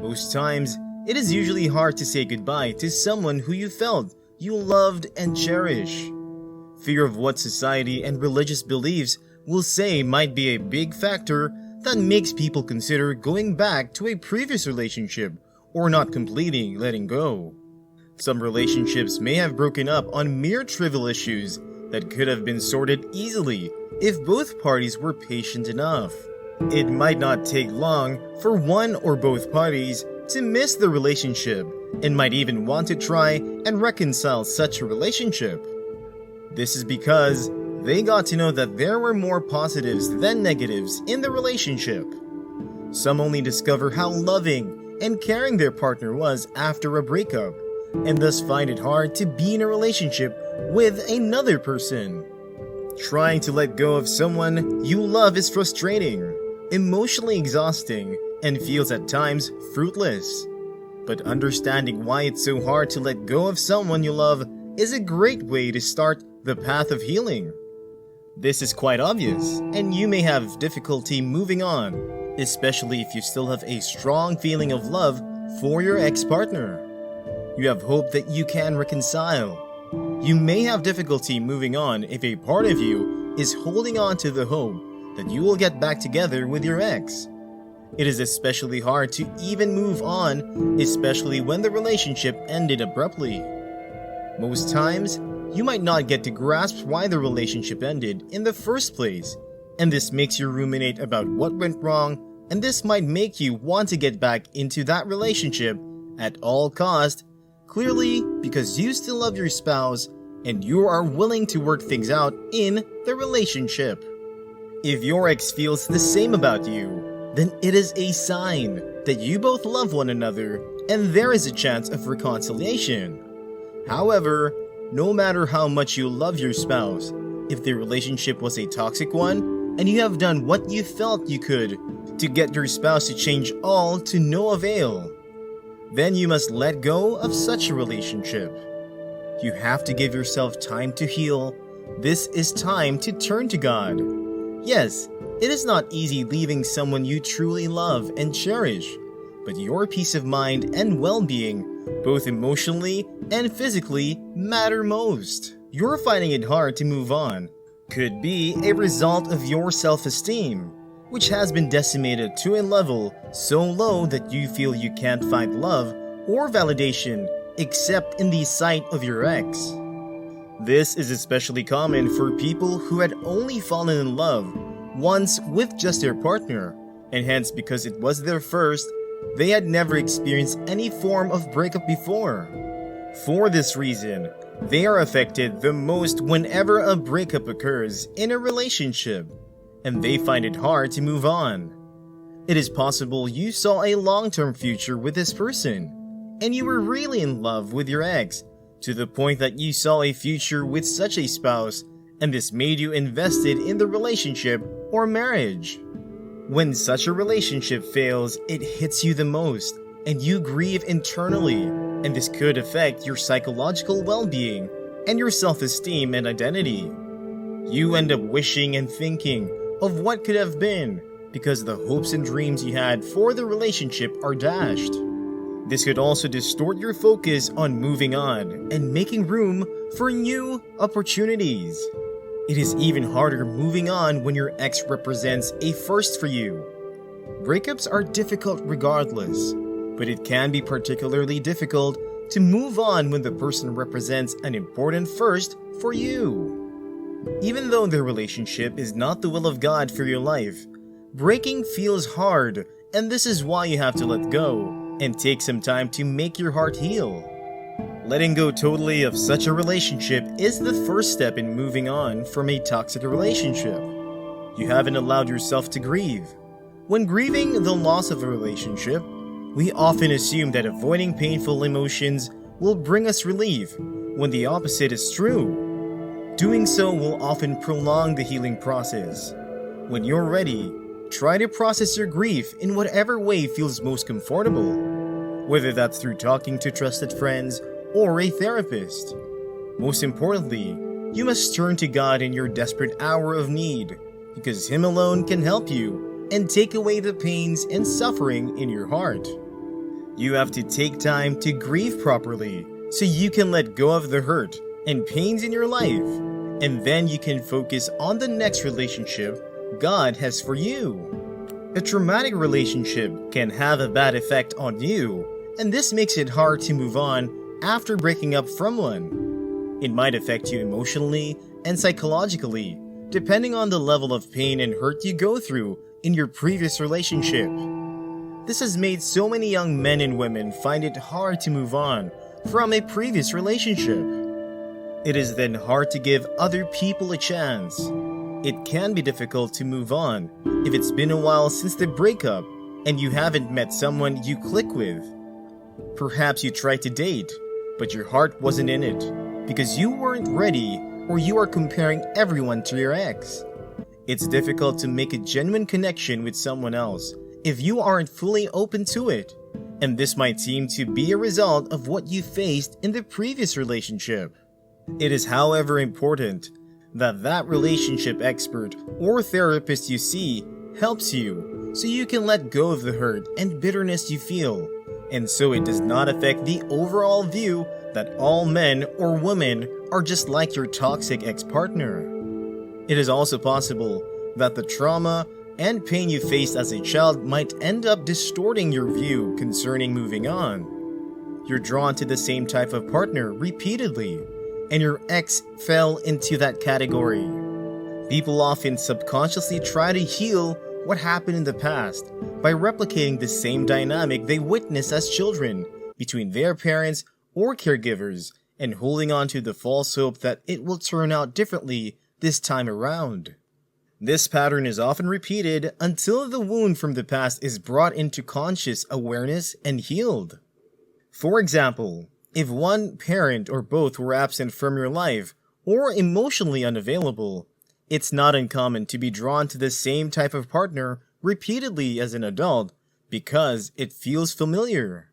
Most times, it is usually hard to say goodbye to someone who you felt you loved and cherish. Fear of what society and religious beliefs will say might be a big factor that makes people consider going back to a previous relationship or not completely letting go. Some relationships may have broken up on mere trivial issues that could have been sorted easily if both parties were patient enough. It might not take long for one or both parties to miss the relationship and might even want to try and reconcile such a relationship. This is because they got to know that there were more positives than negatives in the relationship. Some only discover how loving and caring their partner was after a breakup, and thus find it hard to be in a relationship with another person. Trying to let go of someone you love is frustrating, emotionally exhausting, and feels at times fruitless. But understanding why it's so hard to let go of someone you love is a great way to start the path of healing. This is quite obvious, and you may have difficulty moving on, especially if you still have a strong feeling of love for your ex-partner. You have hope that you can reconcile. You may have difficulty moving on if a part of you is holding on to the hope that you will get back together with your ex. It is especially hard to even move on, especially when the relationship ended abruptly. Most times, you might not get to grasp why the relationship ended in the first place, and this makes you ruminate about what went wrong, and this might make you want to get back into that relationship at all cost, clearly because you still love your spouse and you are willing to work things out in the relationship. If your ex feels the same about you, then it is a sign that you both love one another and there is a chance of reconciliation. However, no matter how much you love your spouse, if the relationship was a toxic one and you have done what you felt you could to get your spouse to change, all to no avail, then you must let go of such a relationship. You have to give yourself time to heal. This is time to turn to God. Yes, it is not easy leaving someone you truly love and cherish, but your peace of mind and well-being, both emotionally and physically, matter most. You're finding it hard to move on could be a result of your self-esteem, which has been decimated to a level so low that you feel you can't find love or validation except in the sight of your ex. This is especially common for people who had only fallen in love once with just their partner, and hence because it was their first, they had never experienced any form of breakup before. For this reason, they are affected the most whenever a breakup occurs in a relationship, and they find it hard to move on. It is possible you saw a long-term future with this person, and you were really in love with your ex, to the point that you saw a future with such a spouse, and this made you invested in the relationship or marriage. When such a relationship fails, it hits you the most, and you grieve internally, and this could affect your psychological well-being and your self-esteem and identity. You end up wishing and thinking of what could have been, because the hopes and dreams you had for the relationship are dashed. This could also distort your focus on moving on and making room for new opportunities. It is even harder moving on when your ex represents a first for you. Breakups are difficult regardless, but it can be particularly difficult to move on when the person represents an important first for you. Even though the relationship is not the will of God for your life, breaking feels hard, and this is why you have to let go and take some time to make your heart heal. Letting go totally of such a relationship is the first step in moving on from a toxic relationship. You haven't allowed yourself to grieve. When grieving the loss of a relationship, we often assume that avoiding painful emotions will bring us relief, when the opposite is true. Doing so will often prolong the healing process. When you're ready, try to process your grief in whatever way feels most comfortable, whether that's through talking to trusted friends or a therapist. Most importantly, you must turn to God in your desperate hour of need, because Him alone can help you and take away the pains and suffering in your heart. You have to take time to grieve properly so you can let go of the hurt and pains in your life, and then you can focus on the next relationship God has for you. A traumatic relationship can have a bad effect on you, and this makes it hard to move on after breaking up from one. It might affect you emotionally and psychologically, depending on the level of pain and hurt you go through in your previous relationship. This has made so many young men and women find it hard to move on from a previous relationship. It is then hard to give other people a chance. It can be difficult to move on if it's been a while since the breakup and you haven't met someone you click with. Perhaps you tried to date, but your heart wasn't in it because you weren't ready, or you are comparing everyone to your ex. It's difficult to make a genuine connection with someone else if you aren't fully open to it, and this might seem to be a result of what you faced in the previous relationship. It is, however, important that relationship expert or therapist you see helps you so you can let go of the hurt and bitterness you feel, and so it does not affect the overall view that all men or women are just like your toxic ex-partner. It is also possible that the trauma and pain you faced as a child might end up distorting your view concerning moving on. You're drawn to the same type of partner repeatedly, and your ex fell into that category. People often subconsciously try to heal what happened in the past by replicating the same dynamic they witnessed as children between their parents or caregivers, and holding on to the false hope that it will turn out differently this time around. This pattern is often repeated until the wound from the past is brought into conscious awareness and healed. For example, if one parent or both were absent from your life or emotionally unavailable, it's not uncommon to be drawn to the same type of partner repeatedly as an adult because it feels familiar.